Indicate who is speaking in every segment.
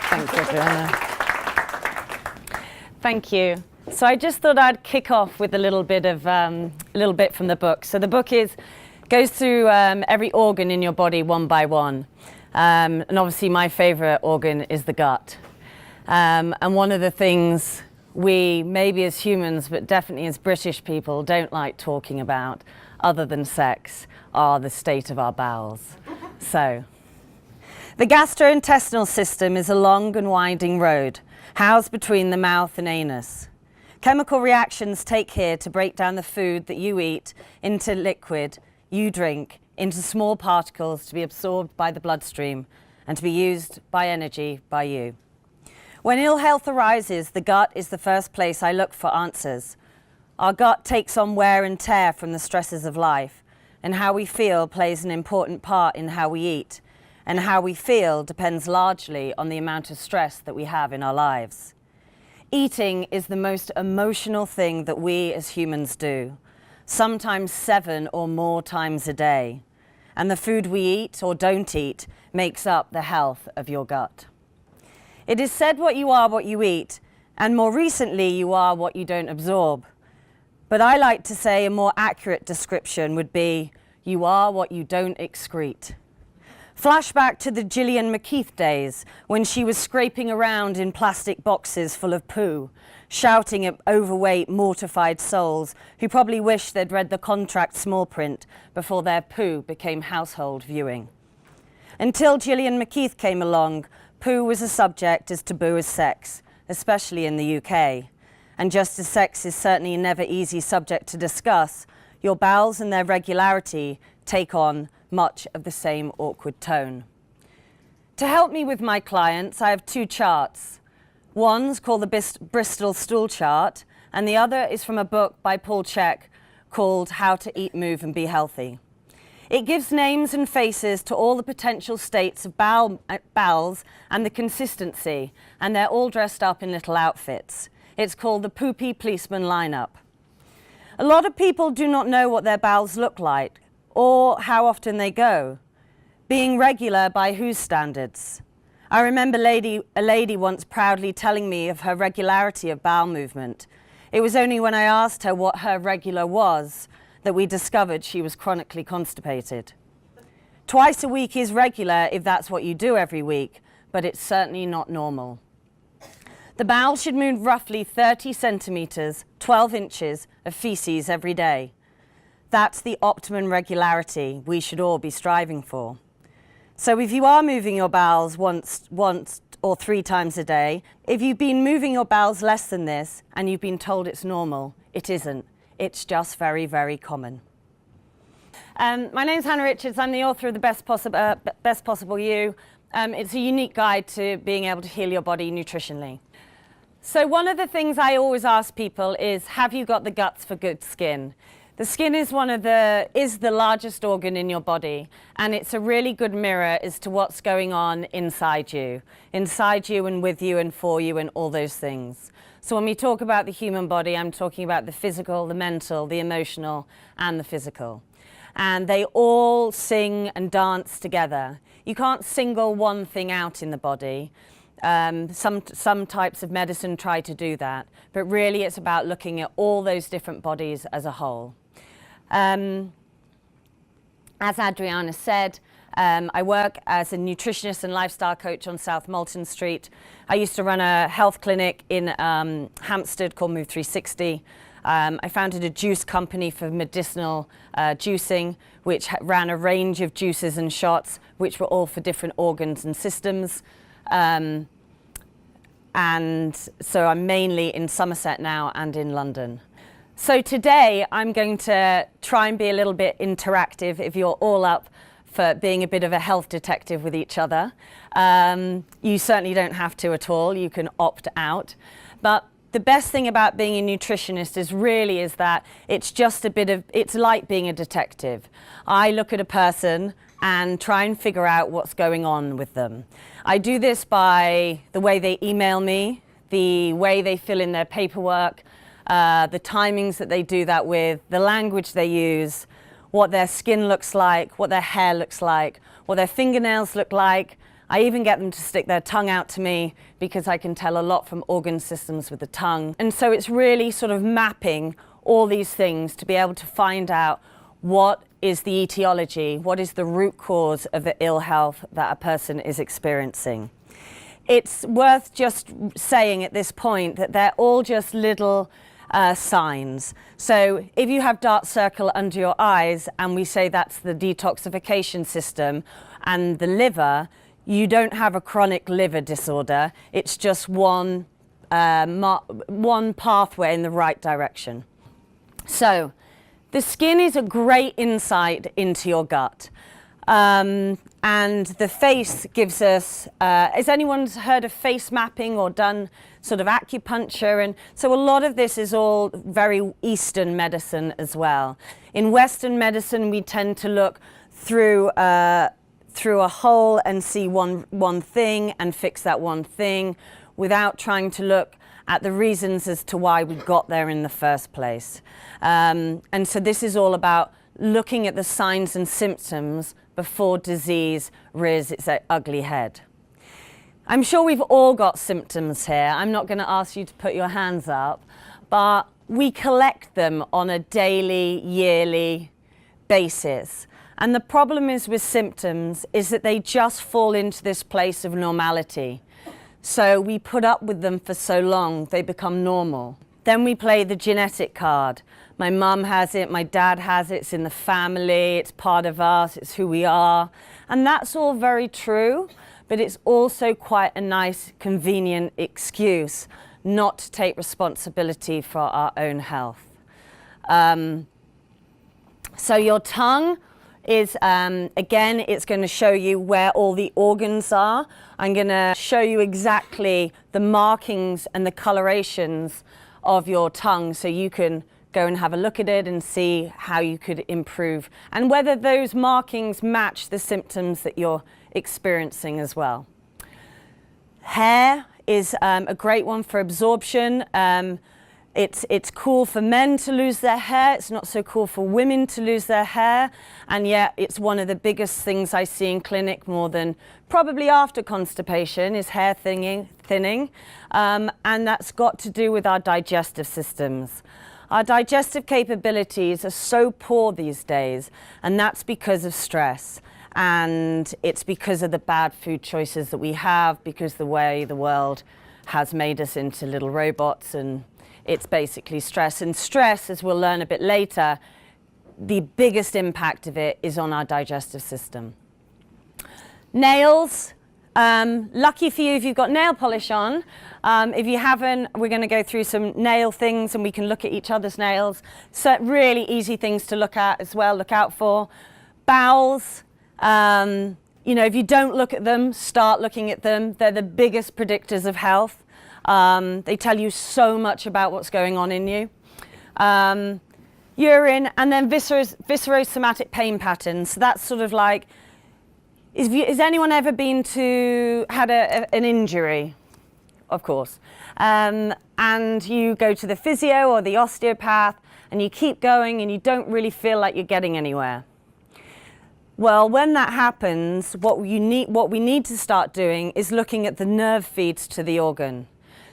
Speaker 1: Thanks, Adriana. Thank you. So I just thought I'd kick off with a little bit from the book. So the book goes through every organ in your body one by one. And obviously my favorite organ is the gut. And one of the things we, maybe as humans, but definitely as British people, don't like talking about, other than sex, are the state of our bowels. So, the gastrointestinal system is a long and winding road, housed between the mouth and anus. Chemical reactions take here to break down the food that you eat into liquid you drink, into small particles to be absorbed by the bloodstream and to be used by energy by you. When ill health arises, the gut is the first place I look for answers. Our gut takes on wear and tear from the stresses of life, and how we feel plays an important part in how we eat, and how we feel depends largely on the amount of stress that we have in our lives. Eating is the most emotional thing that we as humans do, sometimes 7 or more times a day. And the food we eat or don't eat makes up the health of your gut. It is said what you are what you eat, and more recently you are what you don't absorb. But I like to say a more accurate description would be, you are what you don't excrete. Flashback to the Gillian McKeith days when she was scraping around in plastic boxes full of poo, shouting at overweight, mortified souls who probably wished they'd read the contract small print before their poo became household viewing. Until Gillian McKeith came along, poo was a subject as taboo as sex, especially in the UK. And just as sex is certainly a never easy subject to discuss, your bowels and their regularity take on much of the same awkward tone. To help me with my clients, I have 2 charts. One's called the Bristol Stool Chart, and the other is from a book by Paul Chek called How to Eat, Move and Be Healthy. It gives names and faces to all the potential states of bowels and the consistency, and they're all dressed up in little outfits. It's called the Poopy Policeman Lineup. A lot of people do not know what their bowels look like, or how often they go. Being regular by whose standards? I remember a lady once proudly telling me of her regularity of bowel movement. It was only when I asked her what her regular was that we discovered she was chronically constipated. Twice a week is regular if that's what you do every week, but it's certainly not normal. The bowel should move roughly 30 centimeters, 12 inches of feces every day. That's the optimum regularity we should all be striving for. So if you are moving your bowels once or 3 times a day, if you've been moving your bowels less than this and you've been told it's normal, it isn't. It's just very, very common. My name's Hannah Richards. I'm the author of The Best Possible You. It's a unique guide to being able to heal your body nutritionally. So one of the things I always ask people is, have you got the guts for good skin? The skin is the largest organ in your body, and it's a really good mirror as to what's going on inside you and with you and for you and all those things. So when we talk about the human body, I'm talking about the physical, the mental, the emotional, and the physical. And they all sing and dance together. You can't single one thing out in the body. Some types of medicine try to do that, but really it's about looking at all those different bodies as a whole. As Adriana said, I work as a nutritionist and lifestyle coach on South Molton Street. I used to run a health clinic in Hampstead called Move 360. I founded a juice company for medicinal juicing, which ran a range of juices and shots, which were all for different organs and systems. And so I'm mainly in Somerset now and in London. So today I'm going to try and be a little bit interactive if you're all up for being a bit of a health detective with each other. You certainly don't have to at all, you can opt out. But the best thing about being a nutritionist is that it's like being a detective. I look at a person and try and figure out what's going on with them. I do this by the way they email me, the way they fill in their paperwork, the timings that they do that with, the language they use, what their skin looks like, what their hair looks like, what their fingernails look like. I even get them to stick their tongue out to me because I can tell a lot from organ systems with the tongue. And so it's really sort of mapping all these things to be able to find out what is the etiology, what is the root cause of the ill health that a person is experiencing. It's worth just saying at this point that they're all just little signs. So if you have dark circle under your eyes and we say that's the detoxification system and the liver, you don't have a chronic liver disorder. It's just one pathway in the right direction. So the skin is a great insight into your gut. And the face gives us, has anyone heard of face mapping or done sort of acupuncture? And so a lot of this is all very Eastern medicine as well. In Western medicine, we tend to look through a hole and see one thing and fix that one thing without trying to look at the reasons as to why we got there in the first place. And so this is all about looking at the signs and symptoms before disease rears its ugly head. I'm sure we've all got symptoms here. I'm not going to ask you to put your hands up, but we collect them on a daily, yearly basis. And the problem is with symptoms is that they just fall into this place of normality. So we put up with them for so long, they become normal. Then we play the genetic card. My mum has it, my dad has it, it's in the family, it's part of us, it's who we are. And that's all very true, but it's also quite a nice, convenient excuse not to take responsibility for our own health. So your tongue is, again, it's going to show you where all the organs are. I'm going to show you exactly the markings and the colorations of your tongue so you can go and have a look at it and see how you could improve and whether those markings match the symptoms that you're experiencing as well. Hair is a great one for absorption. It's cool for men to lose their hair. It's not so cool for women to lose their hair. And yet it's one of the biggest things I see in clinic more than probably after constipation is hair thinning. And that's got to do with our digestive systems. Our digestive capabilities are so poor these days, and that's because of stress. And it's because of the bad food choices that we have, because the way the world has made us into little robots, and it's basically stress. And stress, as we'll learn a bit later, the biggest impact of it is on our digestive system. Nails. Lucky for you if you've got nail polish on. If you haven't, we're going to go through some nail things and we can look at each other's nails. So really easy things to look at as well, look out for. Bowels. You know, if you don't look at them, start looking at them. They're the biggest predictors of health. They tell you so much about what's going on in you. Urine, and then viscerosomatic pain patterns. So that's sort of like, has anyone ever had an injury? Of course. And you go to the physio or the osteopath and you keep going and you don't really feel like you're getting anywhere. Well, when that happens, what we need to start doing is looking at the nerve feeds to the organ.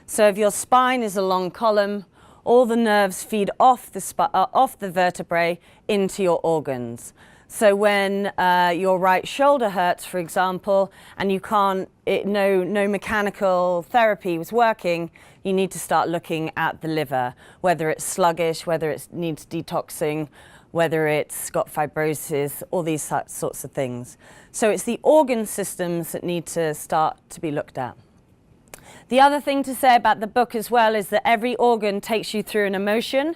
Speaker 1: So if your spine is a long column, all the nerves feed off the vertebrae into your organs. So when your right shoulder hurts, for example, and no mechanical therapy was working, you need to start looking at the liver, whether it's sluggish, whether it needs detoxing, whether it's got fibrosis, all these sorts of things. So it's the organ systems that need to start to be looked at. The other thing to say about the book as well is that every organ takes you through an emotion.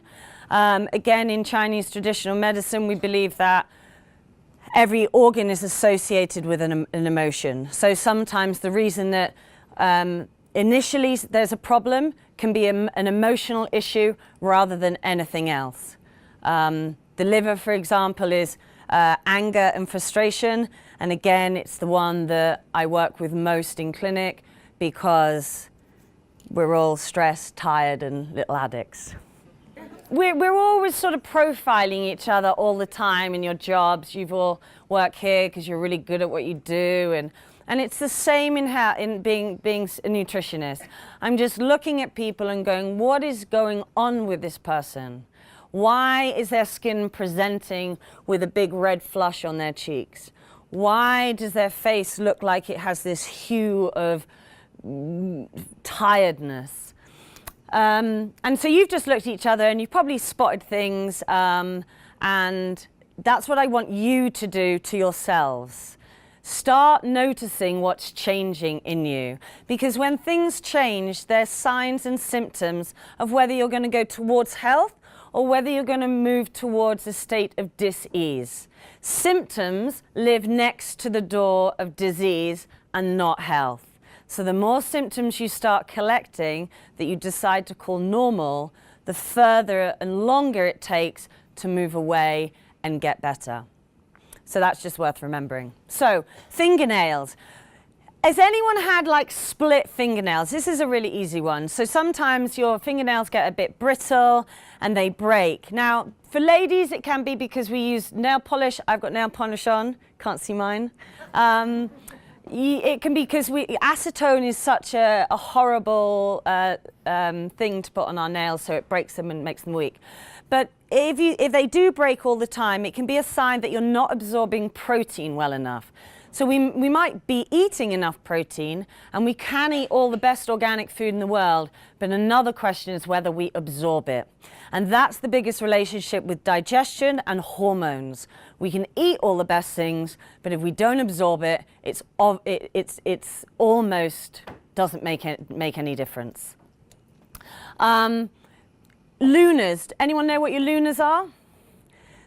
Speaker 1: Again, in Chinese traditional medicine, we believe that every organ is associated with an emotion. So sometimes the reason that initially there's a problem can be an emotional issue rather than anything else. The liver, for example, is anger and frustration. And again, it's the one that I work with most in clinic because we're all stressed, tired, and little addicts. we're always sort of profiling each other all the time in your jobs. You've all worked here because you're really good at what you do, and it's the same in being a nutritionist. I'm just looking at people and going, what is going on with this person? Why is their skin presenting with a big red flush on their cheeks? Why does their face look like it has this hue of tiredness? And so you've just looked at each other and you've probably spotted things, and that's what I want you to do to yourselves. Start noticing what's changing in you, because when things change, there's signs and symptoms of whether you're going to go towards health or whether you're going to move towards a state of dis-ease. Symptoms live next to the door of disease and not health. So the more symptoms you start collecting that you decide to call normal, the further and longer it takes to move away and get better. So that's just worth remembering. So, fingernails. Has anyone had like split fingernails? This is a really easy one. So sometimes your fingernails get a bit brittle and they break. Now, for ladies, it can be because we use nail polish. I've got nail polish on, can't see mine. It can be because acetone is such a horrible thing to put on our nails, so it breaks them and makes them weak. But if they do break all the time, it can be a sign that you're not absorbing protein well enough. So we might be eating enough protein, and we can eat all the best organic food in the world, but another question is whether we absorb it. And that's the biggest relationship with digestion and hormones. We can eat all the best things, but if we don't absorb it, it's almost doesn't make any difference. Lunas. Anyone know what your lunas are?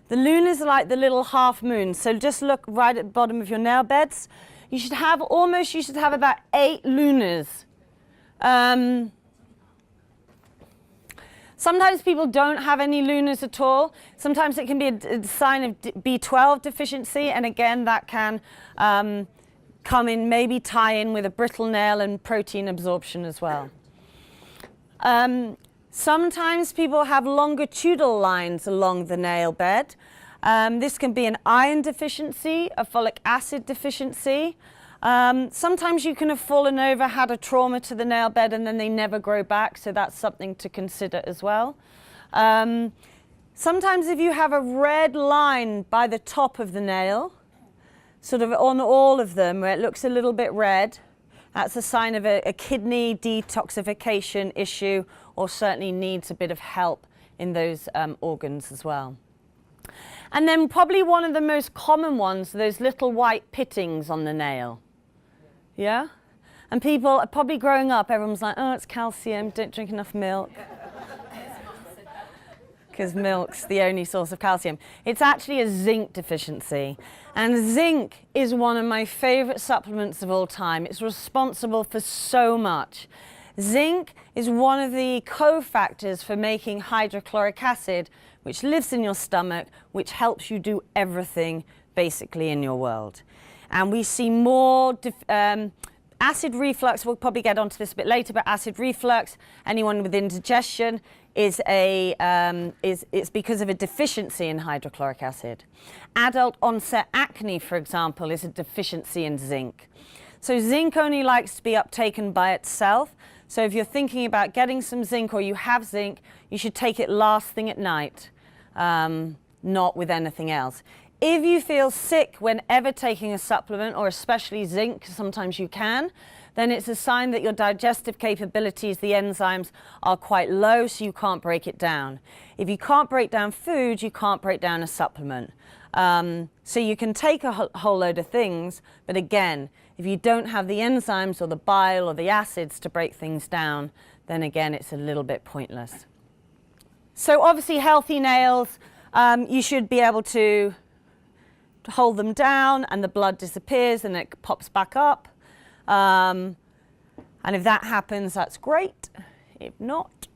Speaker 1: The lunas are like the little half moons. So just look right at the bottom of your nail beds. You should have about 8 lunas. Sometimes people don't have any lunas at all. Sometimes it can be a sign of B12 deficiency, and again, that can tie in with a brittle nail and protein absorption as well. Sometimes people have longitudinal lines along the nail bed. This can be an iron deficiency, a folic acid deficiency. Sometimes you can have fallen over, had a trauma to the nail bed, and then they never grow back, so that's something to consider as well. Sometimes if you have a red line by the top of the nail, sort of on all of them where it looks a little bit red, that's a sign of a kidney detoxification issue, or certainly needs a bit of help in those organs as well. And then probably one of the most common ones, those little white pittings on the nail. Yeah? And people, probably growing up, everyone's like, oh, it's calcium, don't drink enough milk. Because milk's the only source of calcium. It's actually a zinc deficiency. And zinc is one of my favorite supplements of all time. It's responsible for so much. Zinc is one of the cofactors for making hydrochloric acid, which lives in your stomach, which helps you do everything basically in your world. And we see more acid reflux. We'll probably get onto this a bit later, but acid reflux, anyone with indigestion, it's because of a deficiency in hydrochloric acid. Adult onset acne, for example, is a deficiency in zinc. So zinc only likes to be uptaken by itself. So if you're thinking about getting some zinc or you have zinc, you should take it last thing at night, not with anything else. If you feel sick whenever taking a supplement, or especially zinc, because sometimes you can, then it's a sign that your digestive capabilities, the enzymes, are quite low, so you can't break it down. If you can't break down food, you can't break down a supplement. So you can take a whole load of things, but again, if you don't have the enzymes or the bile or the acids to break things down, then again, it's a little bit pointless. So obviously healthy nails, you should be able to hold them down and the blood disappears and it pops back up. And if that happens, that's great. If not,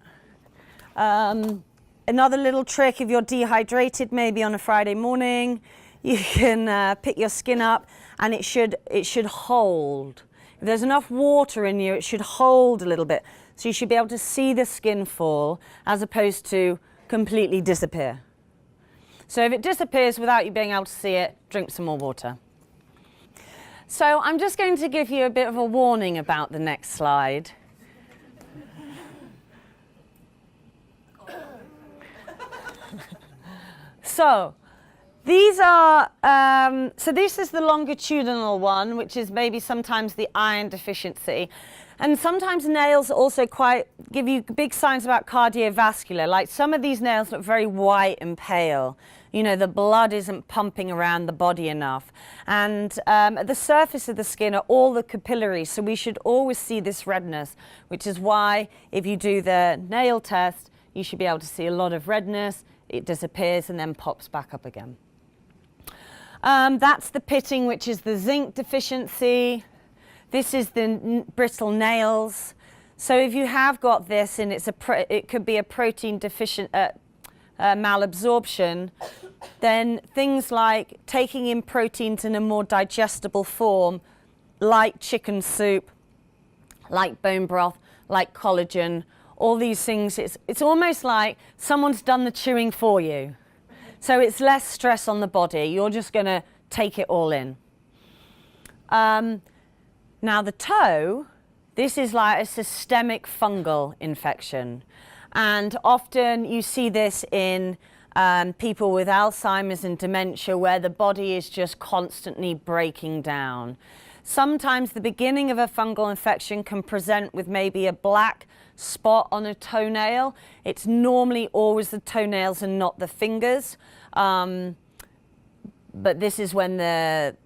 Speaker 1: another little trick, if you're dehydrated, maybe on a Friday morning, you can pick your skin up and it should hold. If there's enough water in you, it should hold a little bit. So you should be able to see the skin fall, as opposed to completely disappear. So if it disappears without you being able to see it, drink some more water. So I'm just going to give you a bit of a warning about the next slide. So these are, so this is the longitudinal one, which is maybe sometimes the iron deficiency. And sometimes nails also give you big signs about cardiovascular. Like some of these nails look very white and pale. You know, the blood isn't pumping around the body enough. And at the surface of the skin are all the capillaries, so we should always see this redness, which is why if you do the nail test, you should be able to see a lot of redness. It disappears and then pops back up again. That's the pitting, which is the zinc deficiency. This is the brittle nails. So if you have got this and it could be a protein deficient malabsorption, then things like taking in proteins in a more digestible form, like chicken soup, like bone broth, like collagen, all these things, it's almost like someone's done the chewing for you. So it's less stress on the body. You're just going to take it all in. Now the toe, this is like a systemic fungal infection. And often you see this in people with Alzheimer's and dementia where the body is just constantly breaking down. Sometimes the beginning of a fungal infection can present with maybe a black spot on a toenail. It's normally always the toenails and not the fingers. But this is when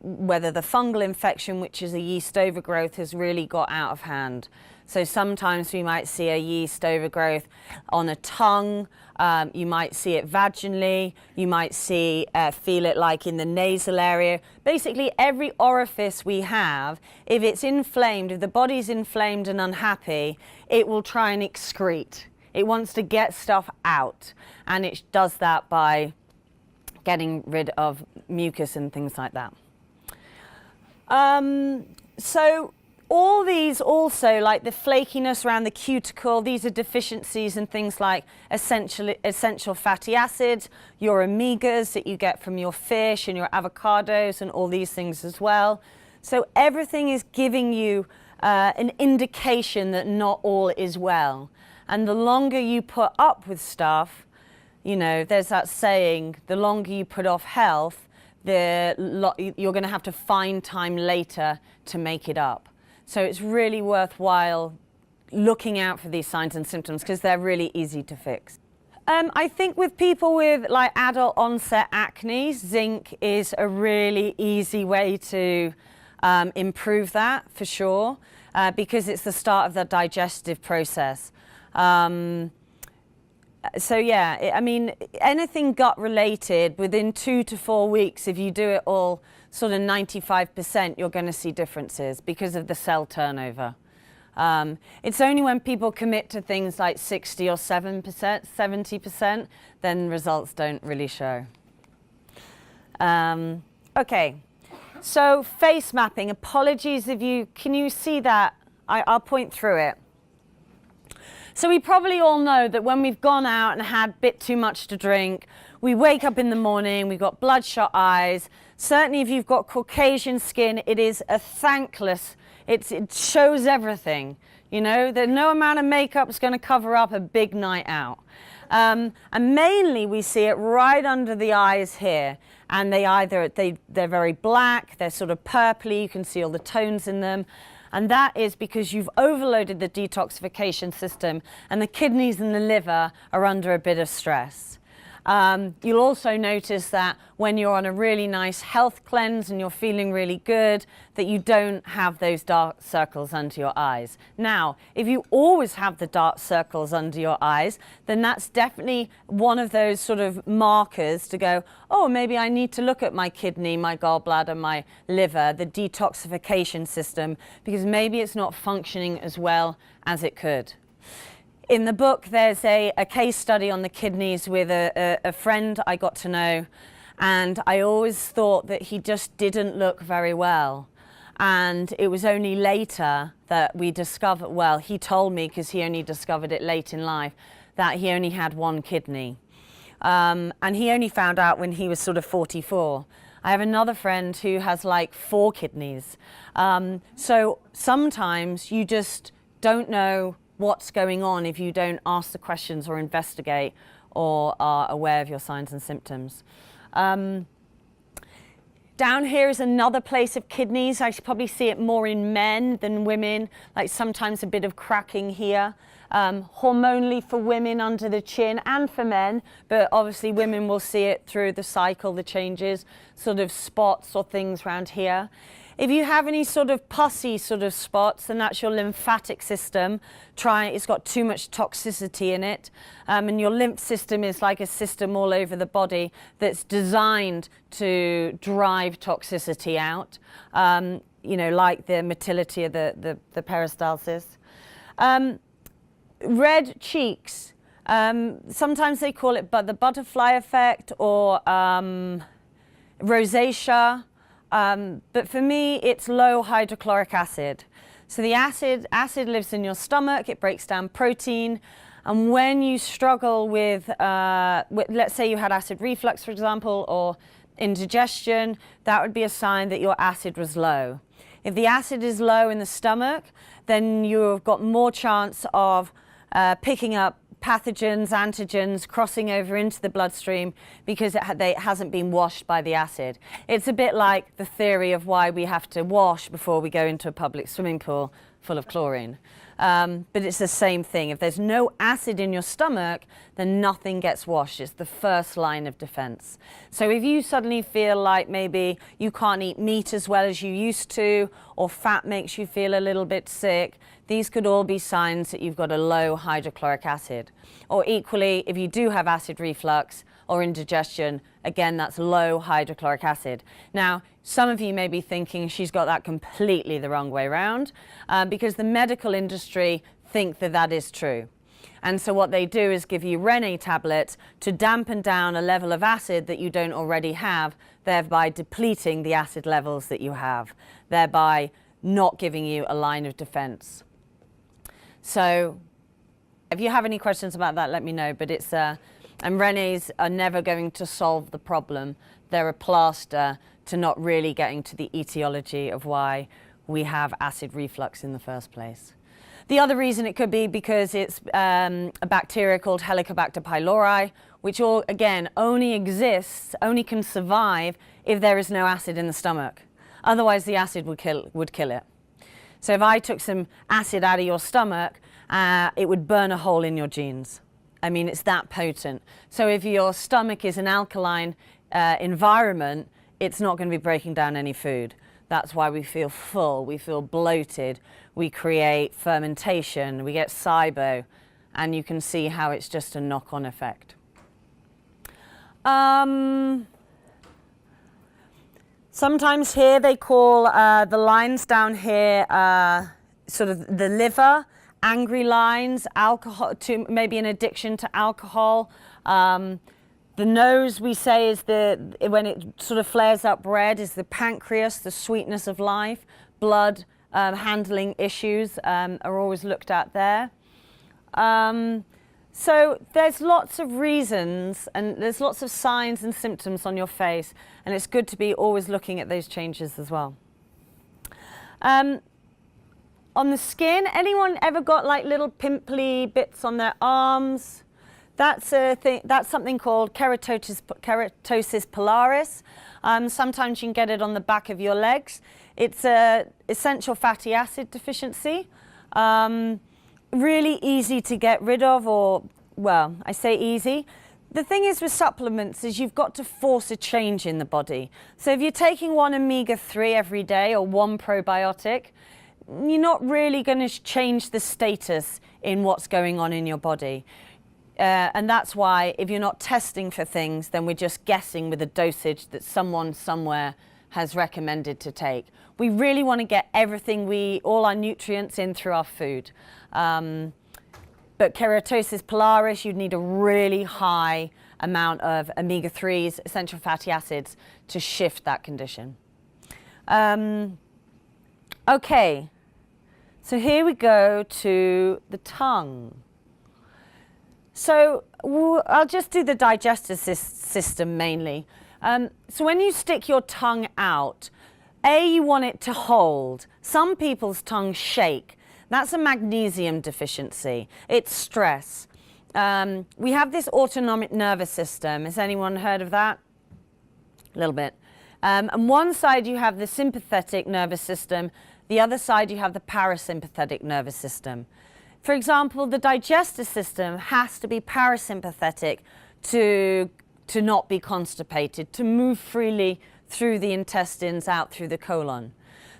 Speaker 1: whether the fungal infection, which is a yeast overgrowth, has really got out of hand. So sometimes we might see a yeast overgrowth on a tongue. You might see it vaginally. You might feel it like in the nasal area. Basically, every orifice we have, if it's inflamed, if the body's inflamed and unhappy, it will try and excrete. It wants to get stuff out, and it does that by getting rid of mucus and things like that. So all these also, like the flakiness around the cuticle, these are deficiencies in things like essential fatty acids, your omegas that you get from your fish and your avocados and all these things as well. So everything is giving you an indication that not all is well. And the longer you put up with stuff, you know, there's that saying, the longer you put off health, you're going to have to find time later to make it up. So it's really worthwhile looking out for these signs and symptoms because they're really easy to fix. I think with people with like adult onset acne, zinc is a really easy way to improve that for sure, because it's the start of the digestive process. So yeah, I mean, anything gut related, within 2 to 4 weeks, if you do it all sort of 95%, you're going to see differences because of the cell turnover. It's only when people commit to things like 60 or 70%, then results don't really show. Okay, so face mapping. Apologies can you see that? I'll point through it. So we probably all know that when we've gone out and had a bit too much to drink, we wake up in the morning, we've got bloodshot eyes. Certainly if you've got Caucasian skin, it is a thankless, it shows everything. You know, that no amount of makeup is going to cover up a big night out. And mainly we see it right under the eyes here. And they're very black, they're sort of purpley, you can see all the tones in them. And that is because you've overloaded the detoxification system and the kidneys and the liver are under a bit of stress. You'll also notice that when you're on a really nice health cleanse and you're feeling really good, that you don't have those dark circles under your eyes. Now, if you always have the dark circles under your eyes, then that's definitely one of those sort of markers to go, oh, maybe I need to look at my kidney, my gallbladder, my liver, the detoxification system, because maybe it's not functioning as well as it could. In the book, there's a case study on the kidneys with a friend I got to know, and I always thought that he just didn't look very well. And it was only later that we discovered, well, he told me, because he only discovered it late in life, that he only had one kidney. And he only found out when he was sort of 44. I have another friend who has like 4 kidneys. So sometimes you just don't know what's going on if you don't ask the questions or investigate or are aware of your signs and symptoms. Down here is another place of kidneys. I should probably see it more in men than women, like sometimes a bit of cracking here. Hormonally for women under the chin and for men, but obviously women will see it through the cycle, the changes, sort of spots or things around here. If you have any sort of pussy sort of spots, then that's your lymphatic system. It's got too much toxicity in it. And your lymph system is like a system all over the body that's designed to drive toxicity out, you know, like the motility of the peristalsis. Red cheeks, sometimes they call it the butterfly effect or rosacea. But for me, it's low hydrochloric acid. So the acid lives in your stomach, it breaks down protein. And when you struggle with let's say you had acid reflux, for example, or indigestion, that would be a sign that your acid was low. If the acid is low in the stomach, then you've got more chance of picking up pathogens, antigens, crossing over into the bloodstream because it hasn't been washed by the acid. It's a bit like the theory of why we have to wash before we go into a public swimming pool full of chlorine. But it's the same thing. If there's no acid in your stomach, then nothing gets washed. It's the first line of defense. So if you suddenly feel like maybe you can't eat meat as well as you used to, or fat makes you feel a little bit sick, these could all be signs that you've got a low hydrochloric acid. Or equally, if you do have acid reflux or indigestion, again, that's low hydrochloric acid. Now, some of you may be thinking she's got that completely the wrong way around, because the medical industry think that that is true. And so what they do is give you Rene tablets to dampen down a level of acid that you don't already have, thereby depleting the acid levels that you have, thereby not giving you a line of defense. So if you have any questions about that, let me know. But it's, and Renes are never going to solve the problem. They're a plaster to not really getting to the etiology of why we have acid reflux in the first place. The other reason it could be because it's a bacteria called Helicobacter pylori, which again only exists, only can survive if there is no acid in the stomach. Otherwise the acid would kill it. So if I took some acid out of your stomach, it would burn a hole in your genes. I mean, it's that potent. So if your stomach is an alkaline environment, it's not going to be breaking down any food. That's why we feel full, we feel bloated, we create fermentation, we get SIBO, and you can see how it's just a knock-on effect. Sometimes here they call the lines down here sort of the liver, angry lines, alcohol, maybe an addiction to alcohol. The nose, we say, is when it sort of flares up red, is the pancreas, the sweetness of life. Blood handling issues are always looked at there. So there's lots of reasons and there's lots of signs and symptoms on your face, and it's good to be always looking at those changes as well. On the skin, anyone ever got like little pimply bits on their arms? That's a thing. That's something called keratosis pilaris. Sometimes you can get it on the back of your legs. It's an essential fatty acid deficiency. Really easy to get rid of, or, well, I say easy. The thing is with supplements is you've got to force a change in the body. So if you're taking one omega-3 every day or one probiotic, you're not really going to change the status in what's going on in your body. And that's why if you're not testing for things, then we're just guessing with a dosage that someone somewhere has recommended to take. We really want to get everything, all our nutrients in through our food. But keratosis pilaris, you'd need a really high amount of omega-3s, essential fatty acids, to shift that condition. Okay, so here we go to the tongue. So I'll just do the digestive system mainly. So when you stick your tongue out, you want it to hold. Some people's tongues shake. That's a magnesium deficiency. It's stress. We have this autonomic nervous system. Has anyone heard of that? A little bit. On one side you have the sympathetic nervous system. The other side you have the parasympathetic nervous system. For example, the digestive system has to be parasympathetic to not be constipated, to move freely through the intestines, out through the colon.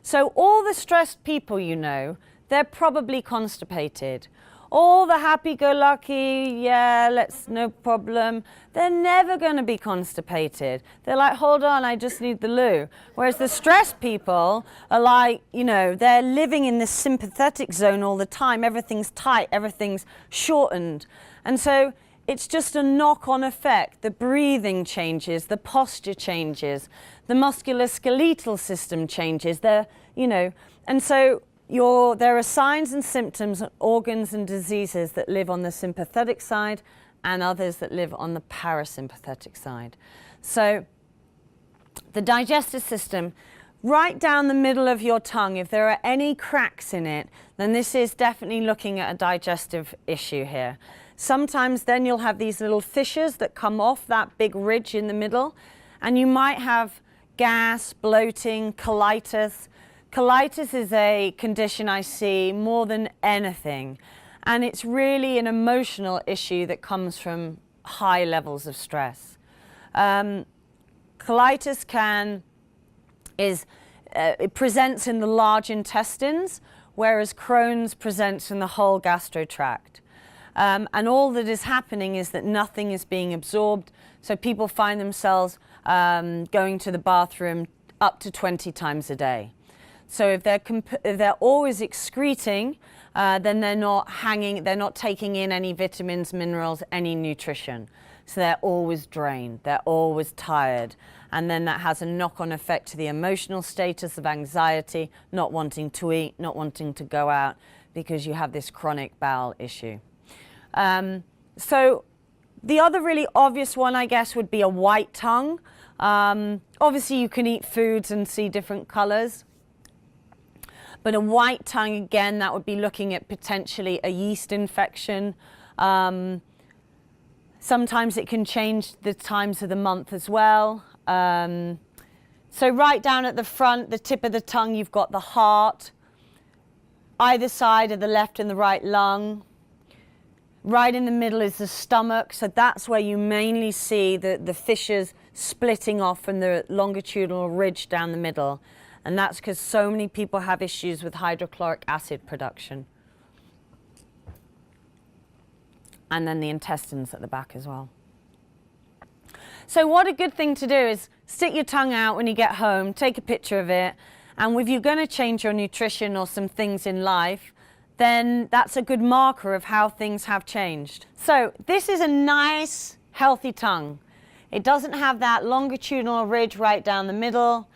Speaker 1: So all the stressed people you know, they're probably constipated. All the happy-go-lucky, no problem, they're never going to be constipated. They're like, hold on, I just need the loo. Whereas the stressed people are like, you know, they're living in this sympathetic zone all the time. Everything's tight, everything's shortened. And so it's just a knock-on effect. The breathing changes, the posture changes, the musculoskeletal system changes. And so there are signs and symptoms, organs and diseases that live on the sympathetic side and others that live on the parasympathetic side. So the digestive system, right down the middle of your tongue, if there are any cracks in it, then this is definitely looking at a digestive issue here. Sometimes then you'll have these little fissures that come off that big ridge in the middle, and you might have gas, bloating, colitis. Colitis is a condition I see more than anything, and it's really an emotional issue that comes from high levels of stress. Colitis it presents in the large intestines, whereas Crohn's presents in the whole gastrotract. And all that is happening is that nothing is being absorbed, so people find themselves going to the bathroom up to 20 times a day. So if they're always excreting, then they're not taking in any vitamins, minerals, any nutrition. So they're always drained, they're always tired. And then that has a knock-on effect to the emotional status of anxiety, not wanting to eat, not wanting to go out, because you have this chronic bowel issue. So the other really obvious one, I guess, would be a white tongue. Obviously, you can eat foods and see different colors. But a white tongue, again, that would be looking at potentially a yeast infection. Sometimes it can change the times of the month as well. So right down at the front, the tip of the tongue, you've got the heart. Either side of the left and the right lung. Right in the middle is the stomach. So that's where you mainly see the fissures splitting off from the longitudinal ridge down the middle. And that's because so many people have issues with hydrochloric acid production. And then the intestines at the back as well. So what a good thing to do is stick your tongue out when you get home, take a picture of it, and if you're going to change your nutrition or some things in life, then that's a good marker of how things have changed. So this is a nice, healthy tongue. It doesn't have that longitudinal ridge right down the middle.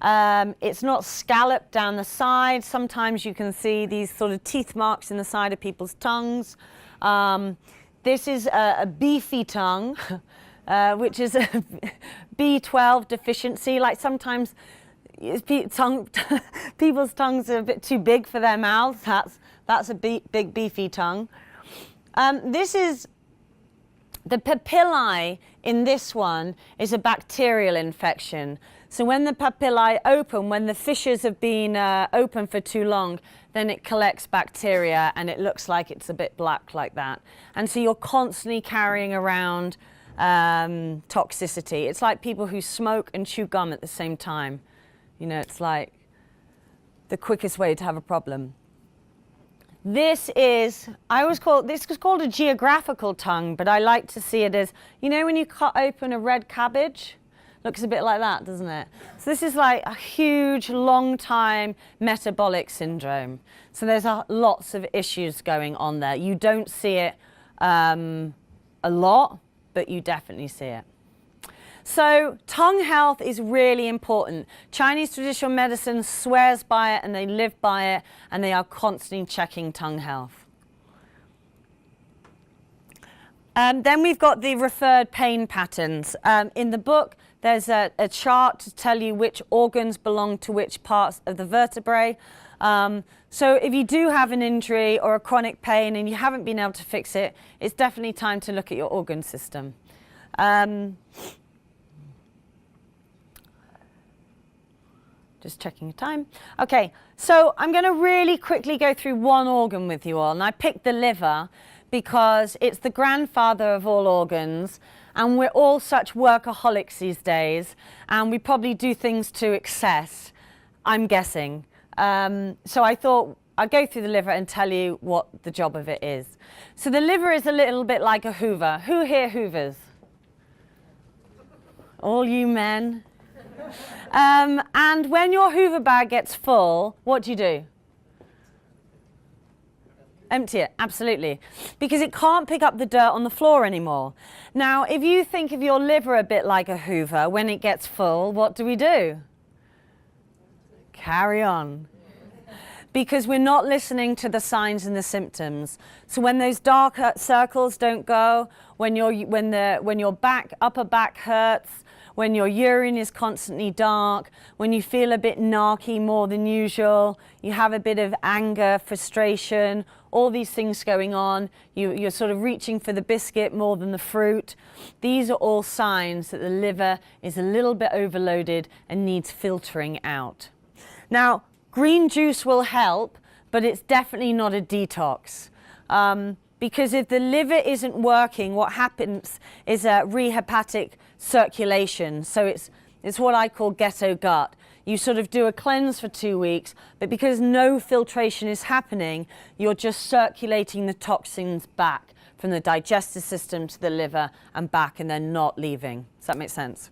Speaker 1: It's not scalloped down the side. Sometimes you can see these sort of teeth marks in the side of people's tongues. This is a beefy tongue, which is a B12 deficiency. Like sometimes people's tongues are a bit too big for their mouths. That's a big beefy tongue. This is the papillae in this one is a bacterial infection. So when the papillae open, when the fissures have been open for too long, then it collects bacteria and it looks like it's a bit black like that. And so you're constantly carrying around toxicity. It's like people who smoke and chew gum at the same time. You know, it's like the quickest way to have a problem. This is called a geographical tongue, but I like to see it as, you know, when you cut open a red cabbage? Looks a bit like that, doesn't it? So this is like a huge, long time metabolic syndrome. So there's lots of issues going on there. You don't see it a lot, but you definitely see it. So tongue health is really important. Chinese traditional medicine swears by it and they live by it, and they are constantly checking tongue health. Then we've got the referred pain patterns. In the book, there's a chart to tell you which organs belong to which parts of the vertebrae. So if you do have an injury or a chronic pain and you haven't been able to fix it, it's definitely time to look at your organ system. Just checking the time. Okay, so I'm going to really quickly go through one organ with you all. And I picked the liver because it's the grandfather of all organs. And we're all such workaholics these days. And we probably do things to excess, I'm guessing. So I thought I'd go through the liver and tell you what the job of it is. So the liver is a little bit like a hoover. Who here hoovers? All you men. And when your hoover bag gets full, what do? Empty it, absolutely. Because it can't pick up the dirt on the floor anymore. Now, if you think of your liver a bit like a hoover, when it gets full, what do? Carry on. Because we're not listening to the signs and the symptoms. So when those dark circles don't go, when your upper back hurts, when your urine is constantly dark, when you feel a bit narky more than usual, you have a bit of anger, frustration, all these things going on, you're sort of reaching for the biscuit more than the fruit. These are all signs that the liver is a little bit overloaded and needs filtering out. Now, green juice will help, but it's definitely not a detox. Because if the liver isn't working, what happens is a rehepatic circulation. So it's what I call ghetto gut. You sort of do a cleanse for 2 weeks, but because no filtration is happening, you're just circulating the toxins back from the digestive system to the liver and back, and they're not leaving. Does that make sense?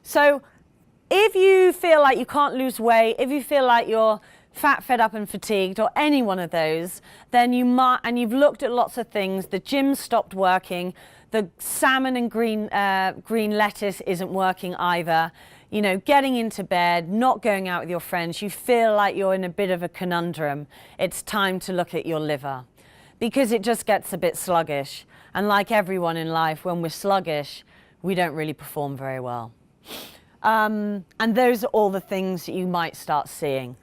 Speaker 1: So if you feel like you can't lose weight, if you feel like you're fat, fed up and fatigued, or any one of those, then you might, and you've looked at lots of things, the gym stopped working, the salmon and green lettuce isn't working either, you know, getting into bed, not going out with your friends, you feel like you're in a bit of a conundrum, it's time to look at your liver. Because it just gets a bit sluggish. And like everyone in life, when we're sluggish, we don't really perform very well. And those are all the things that you might start seeing.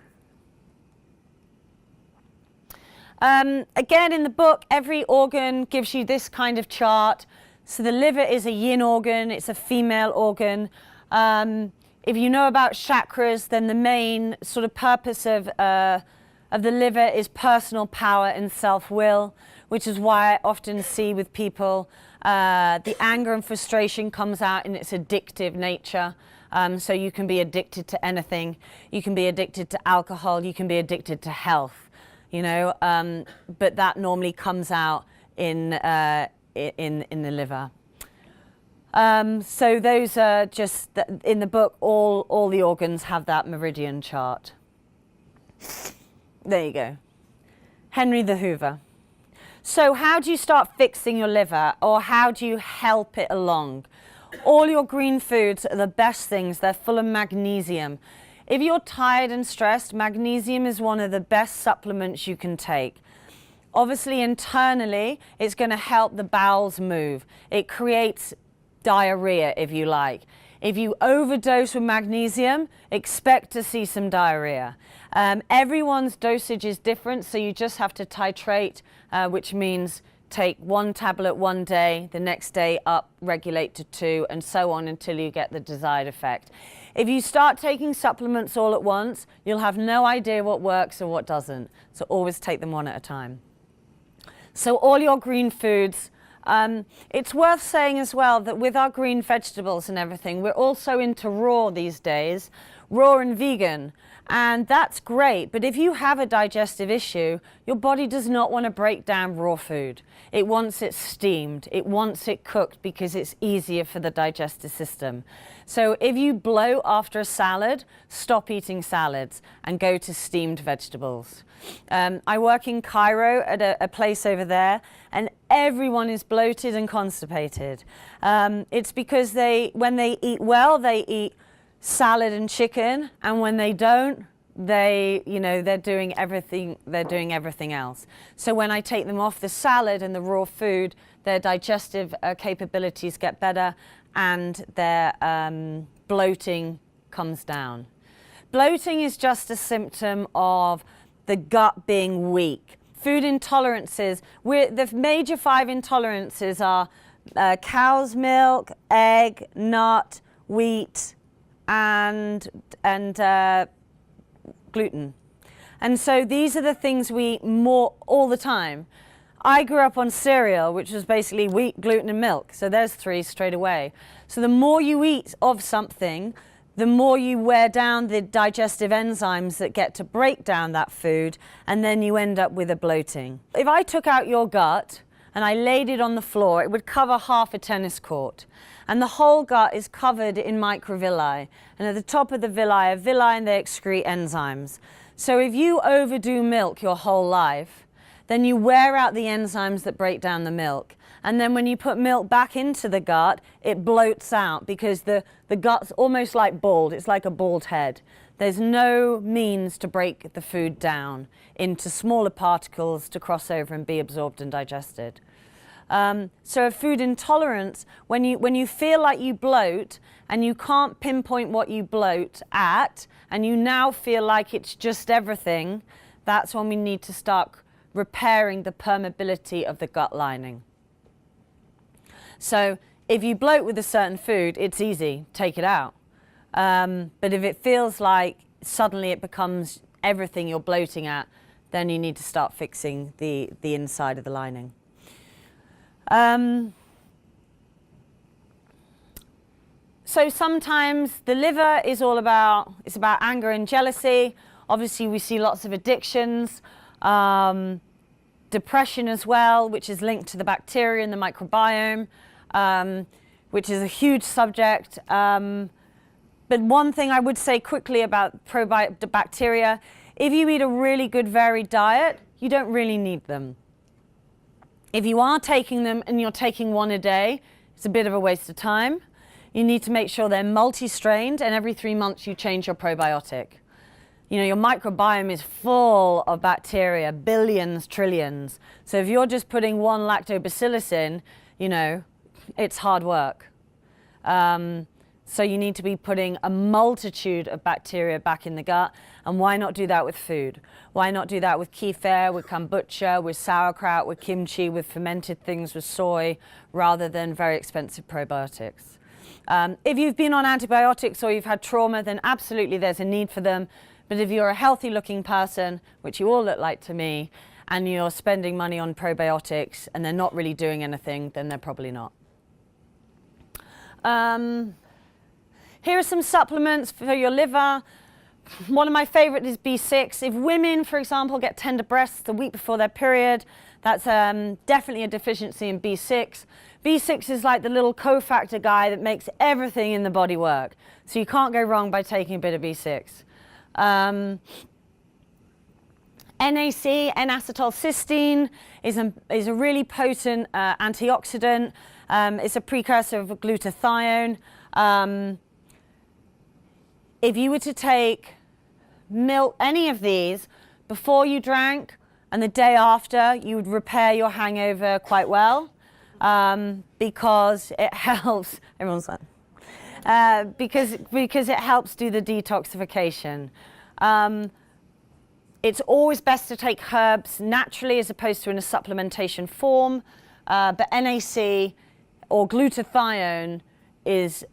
Speaker 1: Again, in the book, every organ gives you this kind of chart. So the liver is a yin organ, it's a female organ. If you know about chakras, then the main sort of purpose of the liver is personal power and self-will, which is why I often see with people the anger and frustration comes out in its addictive nature. So you can be addicted to anything. You can be addicted to alcohol, you can be addicted to health. You know, but that normally comes out in the liver. So those are just, in the book, all the organs have that meridian chart. There you go. Henry the Hoover. So how do you start fixing your liver, or how do you help it along? All your green foods are the best things. They're full of magnesium. If you're tired and stressed, magnesium is one of the best supplements you can take. Obviously, internally, it's going to help the bowels move. It creates diarrhea, if you like. If you overdose with magnesium, expect to see some diarrhea. Everyone's dosage is different, so you just have to titrate, which means take 1 tablet one day, the next day up, regulate to 2, and so on until you get the desired effect. If you start taking supplements all at once, you'll have no idea what works or what doesn't. So always take them one at a time. So all your green foods, it's worth saying as well that with our green vegetables and everything, we're also into raw these days, raw and vegan. And that's great, but if you have a digestive issue, your body does not want to break down raw food. It wants it steamed, it wants it cooked because it's easier for the digestive system. So if you bloat after a salad, stop eating salads and go to steamed vegetables. I work in Cairo at a place over there, and everyone is bloated and constipated. It's because when they eat well, they eat salad and chicken, and when they don't, they're doing everything else. So when I take them off the salad and the raw food, their digestive capabilities get better and their bloating comes down. Bloating is just a symptom of the gut being weak. Food intolerances, the major 5 intolerances are cow's milk, egg, nut, wheat, and gluten. And so these are the things we eat more all the time. I grew up on cereal, which was basically wheat, gluten, and milk. So there's 3 straight away. So the more you eat of something, the more you wear down the digestive enzymes that get to break down that food, and then you end up with a bloating. If I took out your gut and I laid it on the floor, it would cover half a tennis court. And the whole gut is covered in microvilli. And at the top of the villi are villi, and they excrete enzymes. So if you overdo milk your whole life, then you wear out the enzymes that break down the milk. And then when you put milk back into the gut, it bloats out because the gut's almost like bald. It's like a bald head. There's no means to break the food down into smaller particles to cross over and be absorbed and digested. So a food intolerance, when you feel like you bloat and you can't pinpoint what you bloat at, and you now feel like it's just everything, that's when we need to start repairing the permeability of the gut lining. So if you bloat with a certain food, it's easy, take it out. But if it feels like suddenly it becomes everything you're bloating at, then you need to start fixing the inside of the lining. So sometimes the liver is it's about anger and jealousy. Obviously we see lots of addictions, depression as well, which is linked to the bacteria and the microbiome, which is a huge subject. But one thing I would say quickly about probiotic bacteria, if you eat a really good varied diet, you don't really need them. If you are taking them and you're taking 1 a day, it's a bit of a waste of time. You need to make sure they're multi-strained, and every 3 months you change your probiotic. You know, your microbiome is full of bacteria, billions, trillions. So if you're just putting 1 lactobacillus in, you know, it's hard work. So you need to be putting a multitude of bacteria back in the gut. And why not do that with food? Why not do that with kefir, with kombucha, with sauerkraut, with kimchi, with fermented things, with soy, rather than very expensive probiotics? If you've been on antibiotics or you've had trauma, then absolutely there's a need for them. But if you're a healthy looking person, which you all look like to me, and you're spending money on probiotics and they're not really doing anything, then they're probably not. Here are some supplements for your liver. One of my favorite is B6. If women, for example, get tender breasts the week before their period, that's definitely a deficiency in B6. B6 is like the little cofactor guy that makes everything in the body work. So you can't go wrong by taking a bit of B6. NAC, N-acetylcysteine, is a really potent antioxidant. It's a precursor of glutathione. If you were to take milk, any of these, before you drank and the day after, you would repair your hangover quite well, because it helps. Everyone's like, because it helps do the detoxification. It's always best to take herbs naturally as opposed to in a supplementation form, but NAC or glutathione is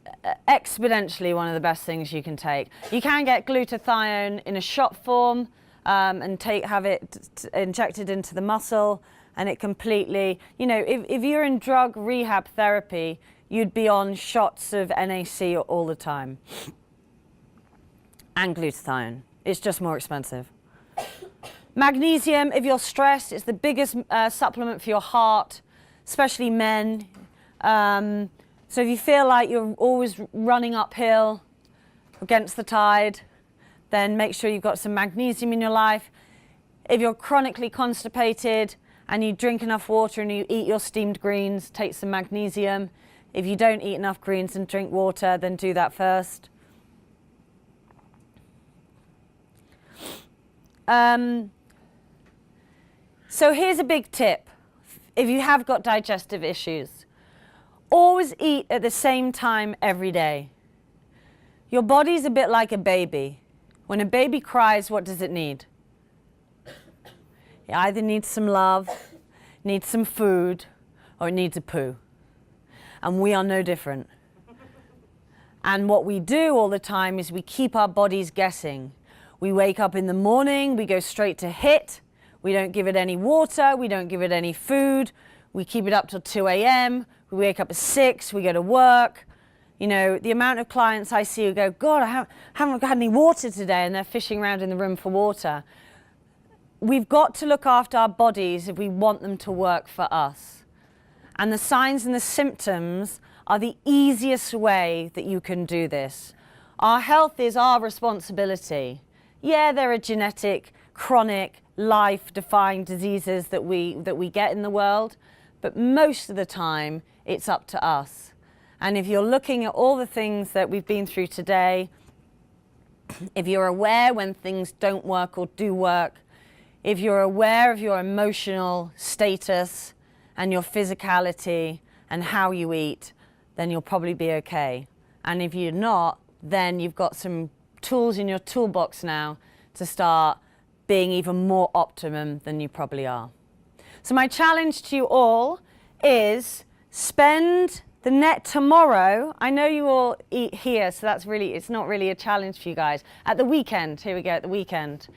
Speaker 1: exponentially one of the best things you can take. You can get glutathione in a shot form and have it injected into the muscle, and it completely, you know, if you're in drug rehab therapy, you'd be on shots of NAC all the time. And glutathione. It's just more expensive. Magnesium, if you're stressed, it's the biggest supplement for your heart, especially men. So if you feel like you're always running uphill against the tide, then make sure you've got some magnesium in your life. If you're chronically constipated and you drink enough water and you eat your steamed greens, take some magnesium. If you don't eat enough greens and drink water, then do that first. So here's a big tip. If you have got digestive issues, always eat at the same time every day. Your body's a bit like a baby. When a baby cries, what does it need? It either needs some love, needs some food, or it needs a poo. And we are no different. And what we do all the time is we keep our bodies guessing. We wake up in the morning, we go straight to HIIT. We don't give it any water, we don't give it any food. We keep it up till 2 a.m. We wake up at 6, we go to work. You know, the amount of clients I see who go, God, I haven't had any water today, and they're fishing around in the room for water. We've got to look after our bodies if we want them to work for us. And the signs and the symptoms are the easiest way that you can do this. Our health is our responsibility. Yeah, there are genetic, chronic, life-defying diseases that we get in the world, but most of the time it's up to us. And if you're looking at all the things that we've been through today, if you're aware when things don't work or do work, if you're aware of your emotional status and your physicality and how you eat, then you'll probably be okay. And if you're not, then you've got some tools in your toolbox now to start being even more optimum than you probably are. So my challenge to you all is spend the net tomorrow. I know you all eat here, so it's not really a challenge for you guys. At the weekend, here we go, at the weekend.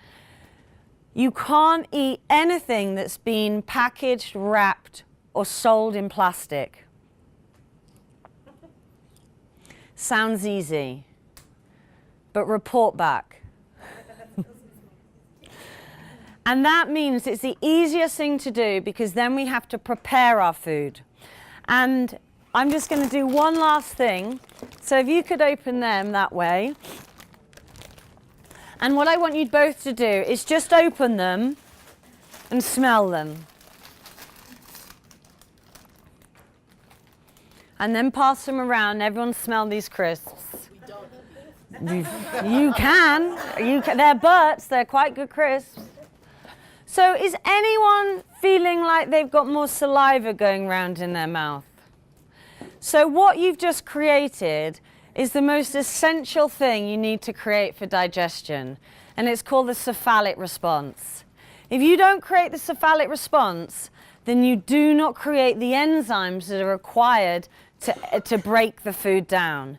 Speaker 1: You can't eat anything that's been packaged, wrapped, or sold in plastic. Sounds easy, but report back. And that means it's the easiest thing to do because then we have to prepare our food. And I'm just going to do one last thing. So if you could open them that way. And what I want you both to do is just open them and smell them. And then pass them around. Everyone smell these crisps. You can. They're butts. They're quite good crisps. So is anyone feeling like they've got more saliva going around in their mouth? So what you've just created is the most essential thing you need to create for digestion, and it's called the cephalic response. If you don't create the cephalic response, then you do not create the enzymes that are required to break the food down.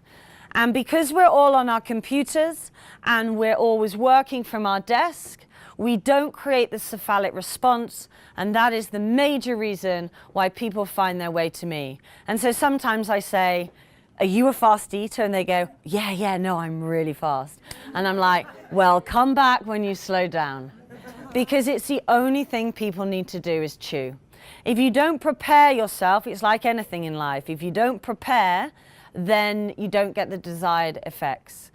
Speaker 1: And because we're all on our computers and we're always working from our desk, we don't create the cephalic response, and that is the major reason why people find their way to me. And so sometimes I say, are you a fast eater? And they go, yeah, no, I'm really fast. And I'm like, well, come back when you slow down. Because it's the only thing people need to do is chew. If you don't prepare yourself, it's like anything in life. If you don't prepare, then you don't get the desired effects.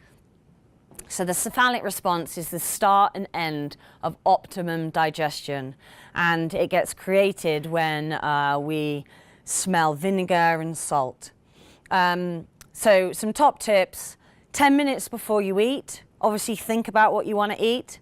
Speaker 1: So the cephalic response is the start and end of optimum digestion, and it gets created when we smell vinegar and salt. So some top tips: 10 minutes before you eat, obviously think about what you want to eat.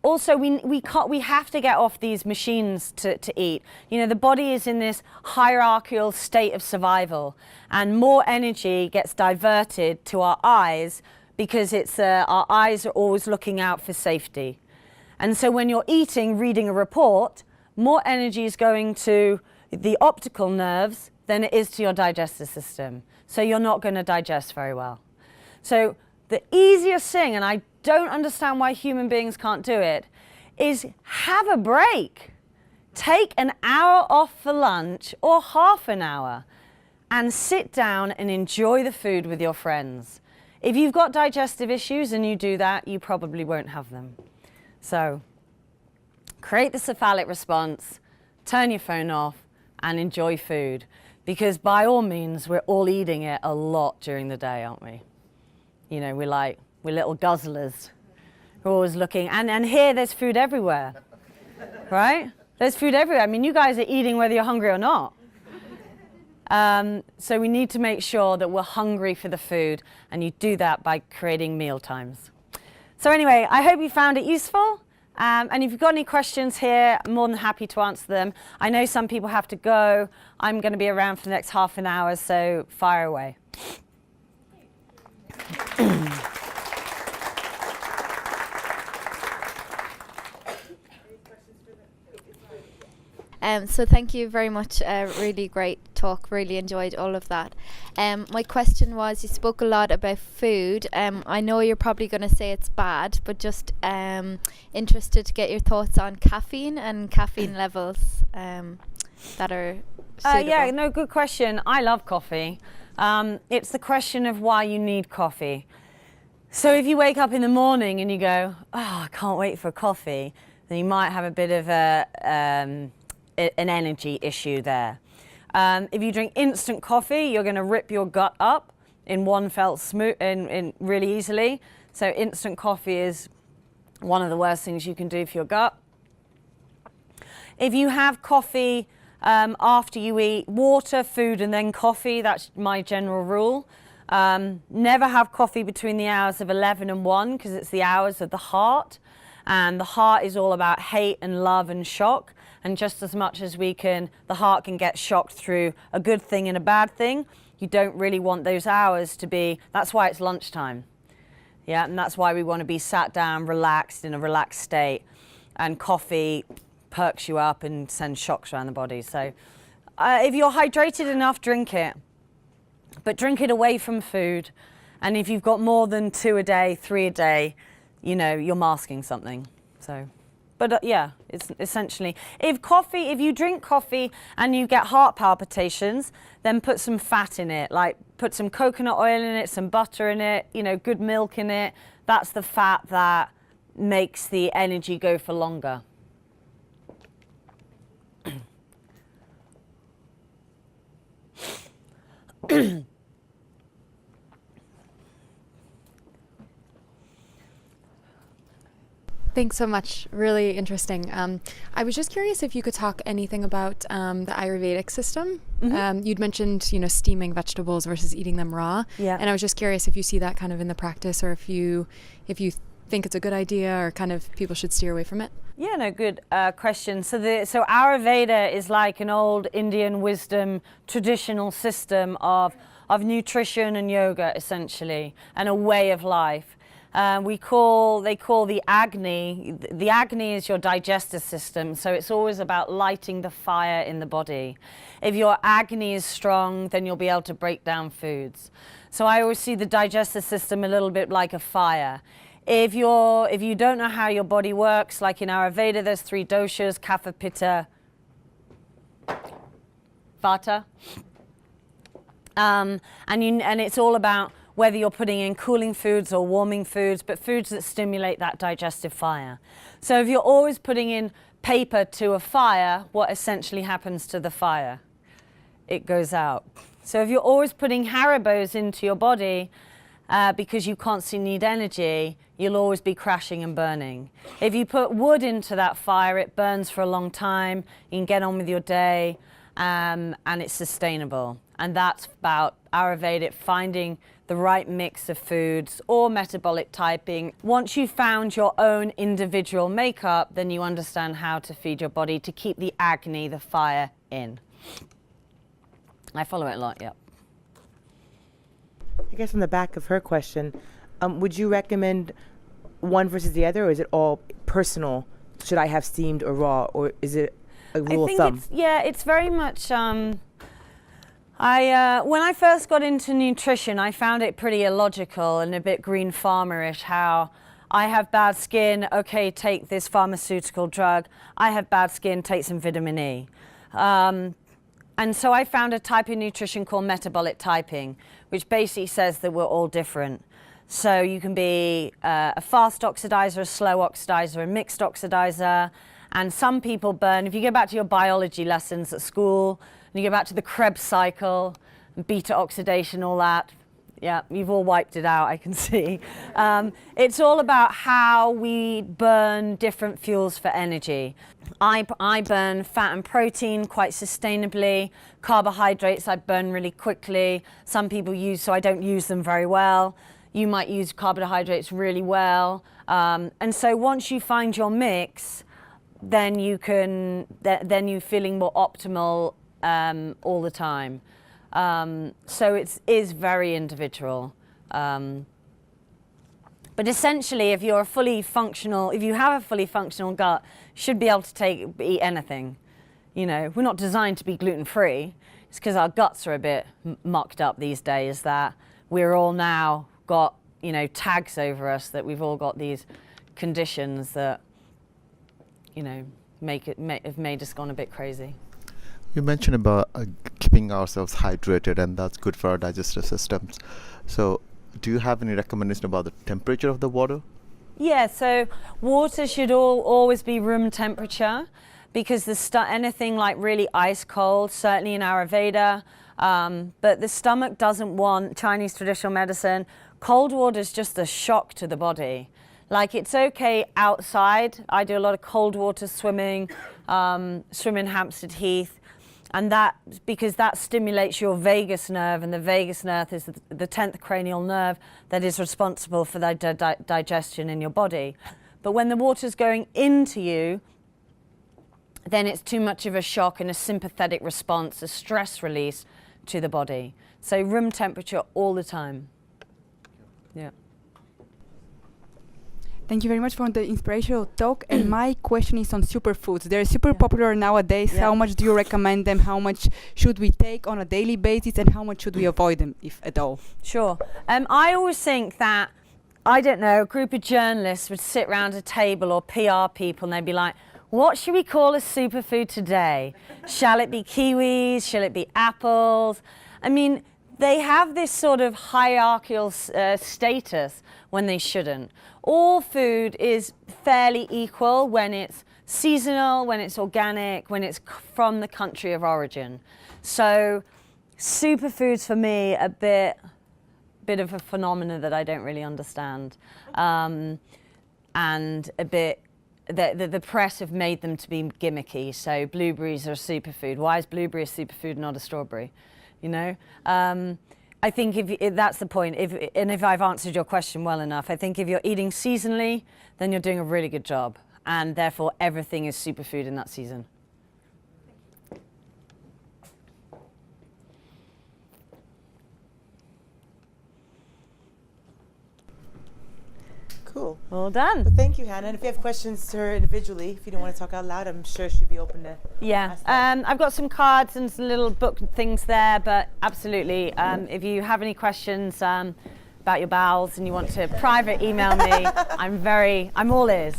Speaker 1: Also, we have to get off these machines to eat. You know, the body is in this hierarchical state of survival, and more energy gets diverted to our eyes because our eyes are always looking out for safety. And so when you're eating, reading a report, more energy is going to the optical nerves than it is to your digestive system. So you're not going to digest very well. So the easiest thing, and I don't understand why human beings can't do it, is have a break. Take an hour off for lunch or half an hour and sit down and enjoy the food with your friends. If you've got digestive issues and you do that, you probably won't have them. So create the cephalic response, turn your phone off, and enjoy food. Because by all means, we're all eating it a lot during the day, aren't we? You know, we're little guzzlers. We're always looking, and here there's food everywhere, right? There's food everywhere. I mean, you guys are eating whether you're hungry or not. So we need to make sure that we're hungry for the food, and you do that by creating meal times. So anyway, I hope you found it useful. And if you've got any questions here, I'm more than happy to answer them. I know some people have to go. I'm going to be around for the next half an hour, so fire away.
Speaker 2: So thank you very much. Really great talk. Really enjoyed all of that. My question was, you spoke a lot about food. I know you're probably going to say it's bad, but just interested to get your thoughts on caffeine and caffeine levels that are suitable.
Speaker 1: Yeah, no, good question. I love coffee. It's the question of why you need coffee. So if you wake up in the morning and you go, oh, I can't wait for coffee, then you might have a bit of an energy issue there. If you drink instant coffee, you're going to rip your gut up in one fell swoop, in really easily. So instant coffee is one of the worst things you can do for your gut. If you have coffee after you eat, water, food, and then coffee, that's my general rule. Never have coffee between the hours of 11 and 1 because it's the hours of the heart. And the heart is all about hate and love and shock. And just as much as the heart can get shocked through a good thing and a bad thing, you don't really want those hours to be, that's why it's lunchtime. Yeah, and that's why we want to be sat down, relaxed, in a relaxed state. And coffee perks you up and sends shocks around the body. So if you're hydrated enough, drink it. But drink it away from food. And if you've got more than 2 a day, 3 a day, you know, you're masking something. So, but yeah, it's essentially, if you drink coffee and you get heart palpitations, then put some fat in it, like put some coconut oil in it, some butter in it, you know, good milk in it. That's the fat that makes the energy go for longer.
Speaker 3: Thanks so much. Really interesting. I was just curious if you could talk anything about the Ayurvedic system. Mm-hmm. You'd mentioned, you know, steaming vegetables versus eating them raw.
Speaker 1: Yeah.
Speaker 3: And I was just curious if you see that kind of in the practice, or if you think it's a good idea, or kind of people should steer away from it.
Speaker 1: Yeah, no, good question. So Ayurveda is like an old Indian wisdom traditional system of nutrition and yoga, essentially, and a way of life. They call the Agni. The Agni is your digestive system, so it's always about lighting the fire in the body. If your Agni is strong, then you'll be able to break down foods. So I always see the digestive system a little bit like a fire. If you don't know how your body works, like in Ayurveda, there's 3 doshas: Kapha, Pitta, Vata. And it's all about whether you're putting in cooling foods or warming foods, but foods that stimulate that digestive fire. So if you're always putting in paper to a fire, what essentially happens to the fire? It goes out. So if you're always putting Haribos into your body because you constantly need energy, you'll always be crashing and burning. If you put wood into that fire, it burns for a long time, you can get on with your day, and it's sustainable. And that's about Ayurvedic, finding the right mix of foods or metabolic typing. Once you've found your own individual makeup, then you understand how to feed your body to keep the Agni, the fire, in. I follow it a lot, yep.
Speaker 4: I guess on the back of her question, would you recommend one versus the other, or is it all personal? Should I have steamed or raw, or is it a rule of thumb?
Speaker 1: It's very much... when I first got into nutrition, I found it pretty illogical and a bit green farmerish, how I have bad skin, okay, take this pharmaceutical drug. I have bad skin, take some vitamin E. And so I found a type of nutrition called metabolic typing, which basically says that we're all different. So you can be a fast oxidizer, a slow oxidizer, a mixed oxidizer. And some people burn, if you go back to your biology lessons at school, and you go back to the Krebs cycle, beta oxidation, all that, yeah, you've all wiped it out, I can see. It's all about how we burn different fuels for energy. I burn fat and protein quite sustainably. Carbohydrates I burn really quickly. Some people so I don't use them very well. you might use carbohydrates really well. And so once you find your mix, then you can, then you're feeling more optimal all the time. So it is very individual. But essentially, if you're if you have a fully functional gut, you should be able to eat anything. You know, we're not designed to be gluten-free. It's because our guts are a bit mucked up these days, that we're all now got, you know, tags over us, that we've all got these conditions that, you know, have made us gone a bit crazy.
Speaker 5: You mentioned about keeping ourselves hydrated, and that's good for our digestive systems. So do you have any recommendation about the temperature of the water?
Speaker 1: Yeah, so water should always be room temperature, because anything like really ice cold, certainly in Ayurveda, but the stomach doesn't want, Chinese traditional medicine, cold water is just a shock to the body. Like, it's okay outside. I do a lot of cold water swimming, swim in Hampstead Heath, and because that stimulates your vagus nerve, and the vagus nerve is the 10th cranial nerve that is responsible for the digestion in your body. But when the water's going into you, then it's too much of a shock and a sympathetic response, a stress release to the body. So room temperature all the time. Yeah.
Speaker 6: Thank you very much for the inspirational talk. And my question is on superfoods. They're super popular nowadays.
Speaker 1: Yeah.
Speaker 6: How much do you recommend them? How much should we take on a daily basis? And how much should we avoid them, if at all?
Speaker 1: Sure. I always think that, I don't know, a group of journalists would sit around a table, or PR people, and they'd be like, what should we call a superfood today? Shall it be kiwis? Shall it be apples? I mean, they have this sort of hierarchical status when they shouldn't. All food is fairly equal when it's seasonal, when it's organic, when it's from the country of origin. So superfoods for me a bit of a phenomenon that I don't really understand, and a bit. The press have made them to be gimmicky. So blueberries are a superfood. Why is blueberry a superfood, not a strawberry? You know, I think if that's the point. If I've answered your question well enough, I think if you're eating seasonally, then you're doing a really good job, and therefore everything is superfood in that season.
Speaker 4: Cool.
Speaker 1: Well done.
Speaker 4: Well, thank you, Hannah. And if you have questions to her individually, if you don't want to talk out loud, I'm sure she'd be open to.
Speaker 1: Yeah,
Speaker 4: ask that.
Speaker 1: I've got some cards and some little book things there, but absolutely, if you have any questions about your bowels and you want to private email me, I'm all ears.